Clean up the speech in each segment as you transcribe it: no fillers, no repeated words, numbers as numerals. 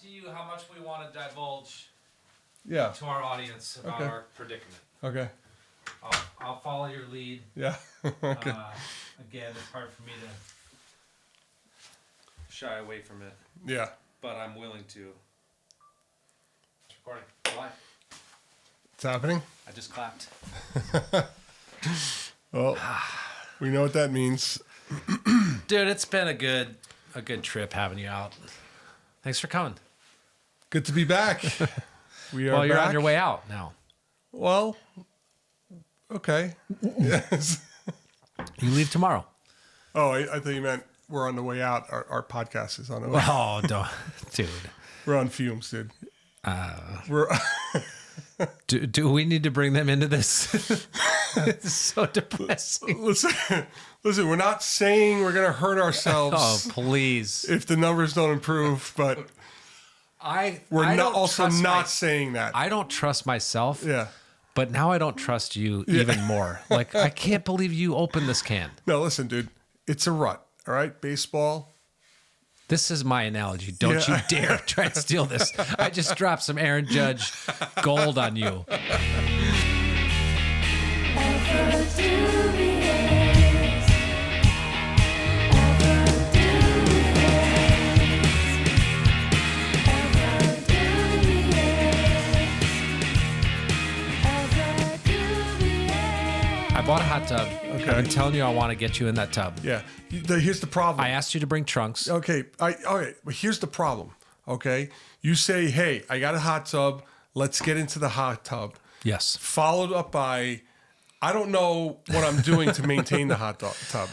up to you how much we want to divulge to our audience about our predicament. Okay. I'll follow your lead. Yeah. Okay. Again, it's hard for me to shy away from it. Yeah. But I'm willing to. It's recording. Live. It's happening? I just clapped. Well, we know what that means. Dude, it's been a good trip having you out. Thanks for coming. Good to be back. We are you're back. on your way out now. Well, okay. Yes. You leave tomorrow. Oh, I thought you meant we're on the way out. Our podcast is on the way Oh, out. don't, dude. We're on fumes, dude. We're do we need to bring them into this? It's so depressing. listen, we're not saying we're going to hurt ourselves. Oh, please. If the numbers don't improve, but we're not saying that. I don't trust myself. Yeah. But now I don't trust you even more. Like, I can't believe you opened this can. No, listen, dude. It's a rut, all right? Baseball. This is my analogy. Don't you dare try and steal this. I just dropped some Aaron Judge gold on you. I bought a hot tub. Okay. I've been telling you I want to get you in that tub. Yeah. Here's the problem. I asked you to bring trunks. Okay. Okay. But here's the problem. Okay. You say, hey, I got a hot tub. Let's get into the hot tub. Yes. Followed up by, I don't know what I'm doing to maintain the hot tub.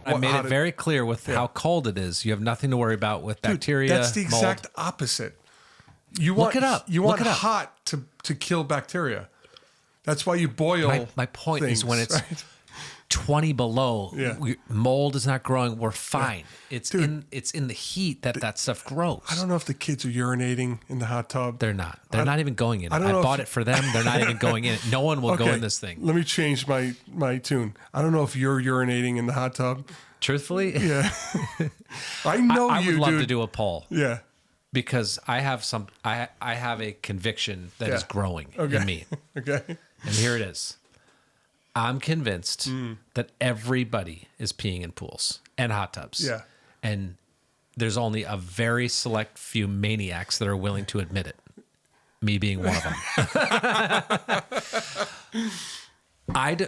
I made it very clear with how cold it is. You have nothing to worry about with bacteria. Dude, that's the exact mold. opposite. You want, Look it up. You want hot to kill bacteria. That's why you boil. My point things, is when it's right? 20 below, mold is not growing. We're fine. Yeah. It's in the heat that stuff grows. I don't know if the kids are urinating in the hot tub. They're not. They're not even going in it. I bought it for them. They're not even going in it. No one will go in this thing. Let me change my tune. I don't know if you're urinating in the hot tub. Truthfully? Yeah. I know I would love dude. to do a poll. Yeah. Because I have a conviction that is growing in me. Okay. And here it is. I'm convinced that everybody is peeing in pools and hot tubs. Yeah. And there's only a very select few maniacs that are willing to admit it. Me being one of them.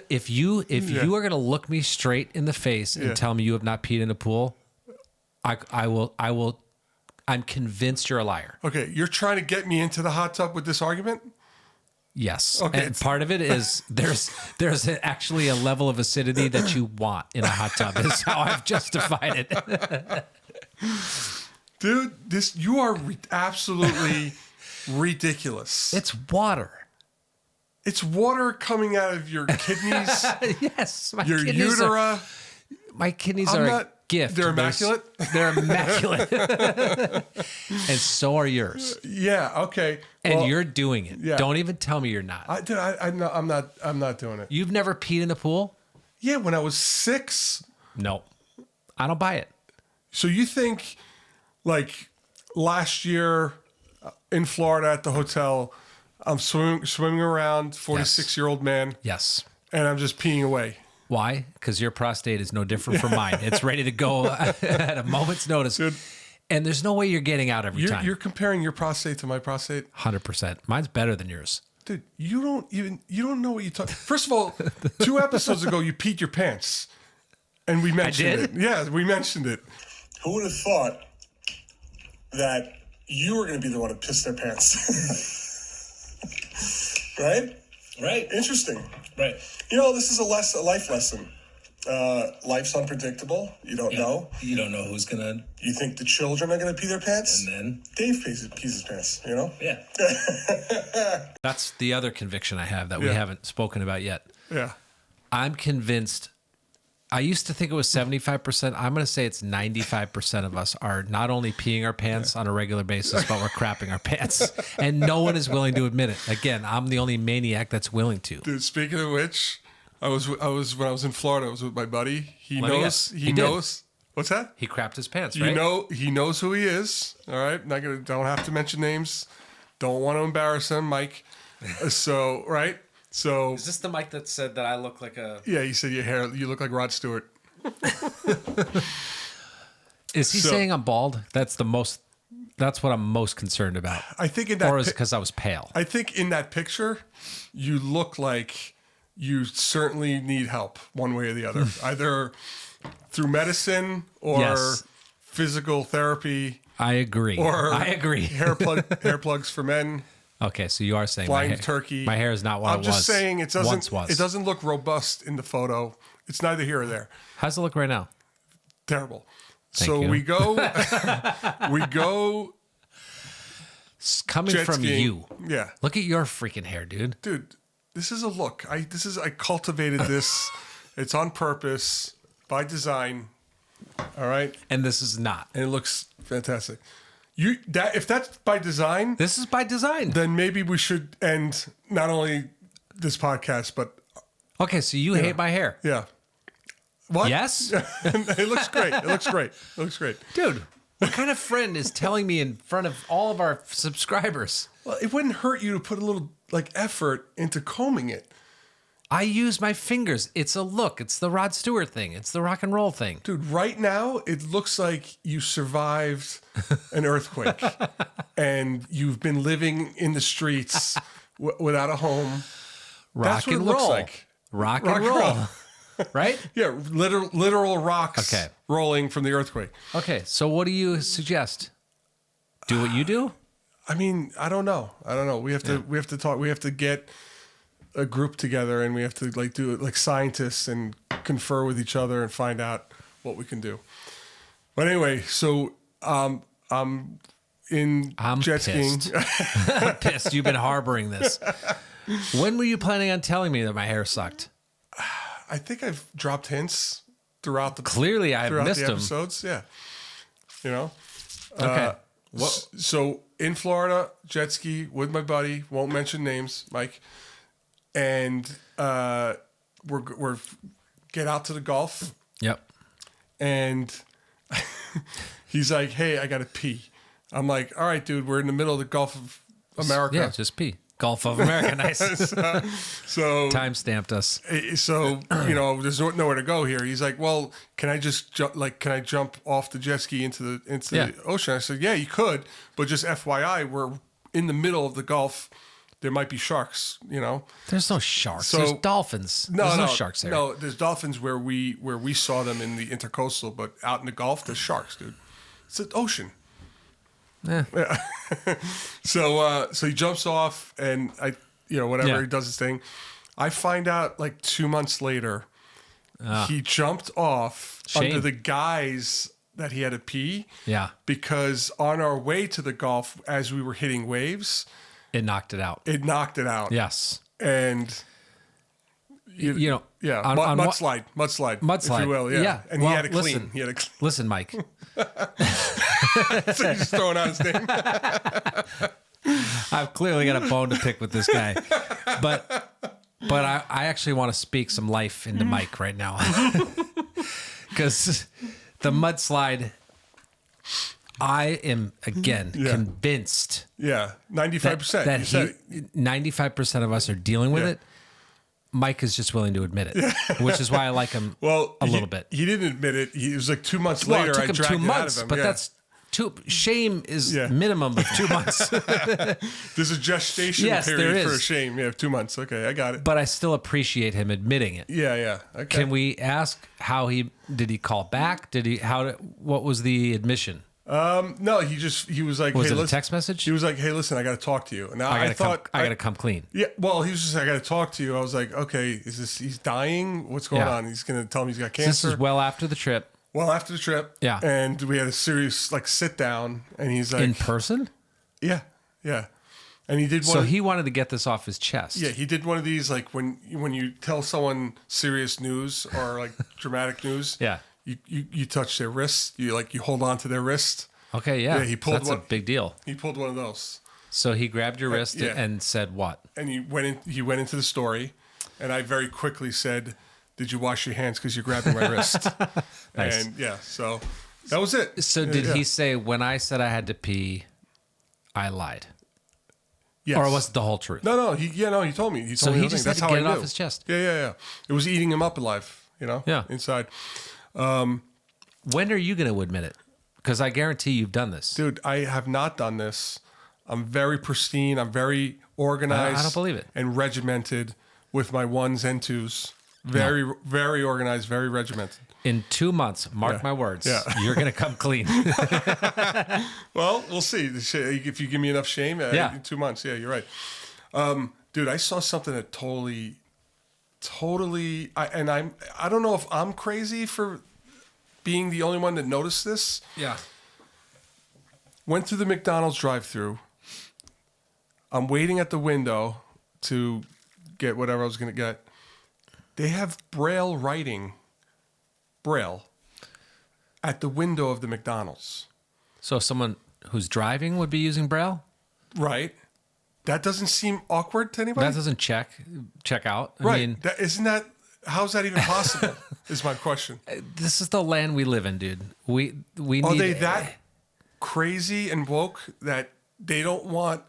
If you are going to look me straight in the face and tell me you have not peed in a pool, I will. I'm convinced you're a liar. Okay, you're trying to get me into the hot tub with this argument? Yes. Okay. And part of it is there's actually a level of acidity that you want in a hot tub is how I've justified it. Dude, you are absolutely ridiculous. It's water. It's water coming out of your kidneys. Yes. Your utera. My kidneys are a gift. They're immaculate? They're immaculate. And so are yours. Yeah, okay. And you're doing it. Yeah. Don't even tell me you're not. I'm not doing it. You've never peed in a pool? Yeah, when I was 6. No. I don't buy it. So you think, like, last year in Florida at the hotel, I'm swimming around, 46-year-old man. Yes. And I'm just peeing away. Why? Because your prostate is no different from mine. It's ready to go at a moment's notice. Dude, and there's no way you're getting out every time. You're comparing your prostate to my prostate? 100%. Mine's better than yours. Dude, you don't know what you talk. First of all, 2 episodes ago, you peed your pants. And we mentioned it. Yeah, we mentioned it. Who would have thought that you were going to be the one to piss their pants? Right? Right. Interesting. Right. You know, this is a life lesson. Life's unpredictable. You don't know. You don't know who's going to... You think the children are going to pee their pants? And then... Dave pees his pants, you know? Yeah. That's the other conviction I have that we haven't spoken about yet. Yeah. I'm convinced I used to think it was 75%. I'm going to say it's 95% of us are not only peeing our pants on a regular basis, but we're crapping our pants. And no one is willing to admit it. Again, I'm the only maniac that's willing to. Dude, speaking of which, I was when I was in Florida, I was with my buddy. He Let me knows. guess. He He did. knows. What's that? He crapped his pants, right? You know, he knows who he is. All right, don't have to mention names. Don't want to embarrass him, Mike. Right. So Is this the mic that said that I look like a... yeah, he said you look like Rod Stewart. Is he saying I'm bald? That's what I'm most concerned about. I think in that Or is it because I was pale? I think in that picture, you look like you certainly need help one way or the other, either through medicine or Yes. physical therapy. I agree. I agree. hair plugs for men. Okay, so you are saying Flying my hair, turkey. My hair is not what I'm it was. just saying it once doesn't. was. It doesn't look robust in the photo. It's neither here or there. How's it look right now? Terrible. Thank So you. we go. It's coming Jet from skiing. you. Yeah, Look at your freaking hair, dude. dude. This is a look. I cultivated this. It's on purpose, by design. All right, And this is not. and it looks fantastic. If that's by design, This is by design. then maybe we should end not only this podcast, but Okay, so you hate my hair. yeah. What? Yes? It looks great. It looks great. It looks great. Dude, what kind of friend is telling me in front of all of our subscribers? Well, it wouldn't hurt you to put a little effort into combing it. I use my fingers. It's a look. It's the Rod Stewart thing. It's the rock and roll thing. Dude, right now it looks like you survived an earthquake and you've been living in the streets without a home. Rock That's what and it looks roll. like. Rock Rock and and roll. roll. Right? Yeah, literal rocks Okay. rolling from the earthquake. Okay, so what do you suggest? Do what you do? I mean, I don't know. We have to talk. We have to get a group together and we have to do it like scientists and confer with each other and find out what we can do. But anyway, so I'm jet skiing. pissed. I'm pissed. You've been harboring this. When were you planning on telling me that my hair sucked? I think I've dropped hints throughout the Clearly, I've missed the them. episodes. Yeah, you know. Okay. So in Florida, jet ski with my buddy. Won't mention names, Mike. And we're get out to the Gulf, Yep. and he's like, "Hey, I gotta pee." I'm like, "All right, dude. We're in the middle of the Gulf of America." Yeah, just pee. Gulf of America. Nice. So Time stamped us. So there's nowhere to go here. He's like, "Well, can I just can I jump off the jet ski into the ocean?" I said, "Yeah, you could, but just FYI, we're in the middle of the Gulf. There might be sharks. There's no sharks. So- There's dolphins. There's no sharks there. No, there's dolphins where we saw them in the intercoastal, but out in the Gulf, there's sharks, dude. It's an ocean." Eh. So he jumps off, and whatever Yeah. he does his thing. I find out like 2 months later, he jumped off Shame. under the guise that he had to pee. Yeah. Because on our way to the Gulf, as we were hitting waves, It knocked it out. it knocked it out. Yes. And Yeah. mudslide, Mudslide. if you will. Yeah. Yeah. And Well, he had to clean. listen. He had to Listen, Mike. so he's just throwing out his name. I've clearly got a bone to pick with this guy, but I actually want to speak some life into Mike right now, because the mudslide. I am again convinced Yeah, 95%. that You said it. 95% of us are dealing with Yeah. it. Mike is just willing to admit it, which is why I like him a little bit. He didn't admit it. He was like 2 months Well, later. it took I him dragged 2 it months, out of him. but Yeah. that's shame is Yeah. minimum of 2 months. There's a gestation Yes, there period for is. shame. Yeah, 2 months. Okay, I got it. But I still appreciate him admitting it. Yeah. Okay. Can we ask how did he call back? What was the admission? No, he was like, Was hey, it a listen. text message? He was like, hey, listen, I got to talk to you. And I I thought gotta come clean. Yeah, well, he was just, I got to talk to you. I was like, okay, he's dying? What's going Yeah. on? He's going to tell me he's got This cancer. is well after the trip. Well, after the trip. Yeah. And we had a serious sit down, and he's like, In person? yeah. And he did one. So he wanted to get this off his chest. Yeah, he did one of these like when you tell someone serious news or like dramatic news. Yeah. You touch their wrist. You hold on to their wrist. Okay, yeah. He pulled That's one. a big deal. He pulled one of those. So he grabbed your wrist yeah. and said what? And he went into the story, and I very quickly said, "Did you wash your hands because you're grabbing my wrist?" Nice. And yeah, so that was it. So did he say, when I said I had to pee, I lied? Yes. Or was it the whole truth? No. He told me. He told So me he the just thing. had That's to how get I it knew. off his chest. Yeah. It was eating him up alive. Yeah. Inside. When are you going to admit it? Because I guarantee you've done this. Dude, I have not done this. I'm very pristine. I'm very organized. I don't believe it. And regimented with my ones and twos. Very, very organized, very regimented. In 2 months, mark my words, you're going to come clean. Well, we'll see. If you give me enough shame, in 2 months. Yeah, you're right. Dude, I saw something that totally, I don't know if I'm crazy for being the only one that noticed this. Yeah. Went through the McDonald's drive-thru. I'm waiting at the window to get whatever I was going to get. They have Braille writing, at the window of the McDonald's. So someone who's driving would be using Braille? Right. That doesn't seem awkward to anybody? That doesn't check out. I Right. mean, How's that even possible? Is my question. this is the land we live in, dude. We Are need. they that crazy and woke that they don't want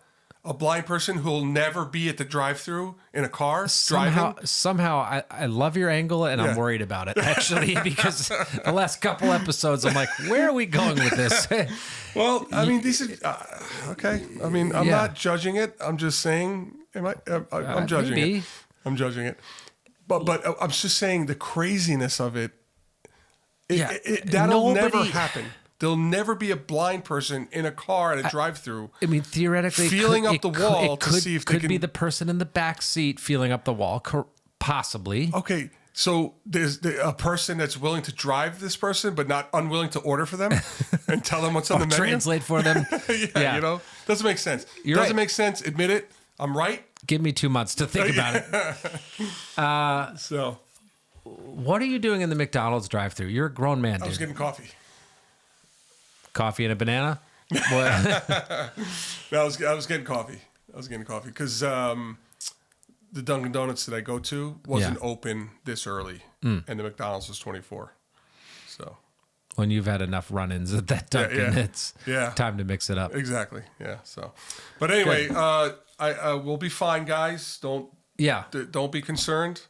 a blind person who will never be at the drive-thru in a car driving? Somehow, I love your angle, and I'm Yeah. worried about it actually because the last couple episodes, I'm like, where are we going with this? Well, I mean, these are okay. I mean, I'm Yeah. not judging it. I'm just saying. I'm judging maybe. it. I'm judging it. But I'm just saying the craziness of it. That'll never happen. There'll never be a blind person in a car at a drive-through. I mean, theoretically, Feeling up the wall to see if they could be can- the person in the back seat feeling up the wall, possibly. Okay, so there's a person that's willing to drive this person, but not unwilling to order for them and tell them what's on the menu. Translate for them. Yeah, you know, doesn't make sense. You're Doesn't right. make sense. Admit it. I'm right. Give me 2 months to think about it. So What are you doing in the McDonald's drive-thru? You're a grown man, I was dude. getting coffee. Coffee and a banana? What? No, I was getting coffee. Because the Dunkin' Donuts that I go to wasn't open this early, and the McDonald's was 24. So When you've had enough run-ins at that Dunkin', it's time to mix it up. exactly, yeah. So, but anyway, I we'll be fine, guys. Don't be concerned.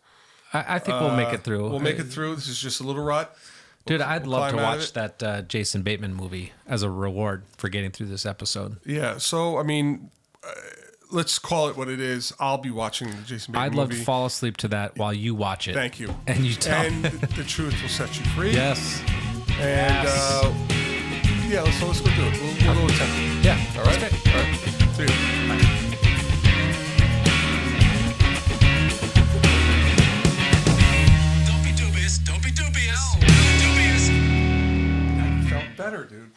I think we'll make it through. We'll make it through. This is just a little rut. Dude, I'd love to climb out of watch it. that Jason Bateman movie as a reward for getting through this episode. Yeah. So I mean, let's call it what it is. I'll be watching the Jason Bateman I'd love movie. to fall asleep to that while you watch it. Thank you. And you tell And the truth will set you free. Yes. And yeah, let's go do it. We'll attempt it. Yeah. All right. Okay. All right. See you. Bye. Don't be dubious. Don't be dubious. Don't be dubious. That felt better, dude.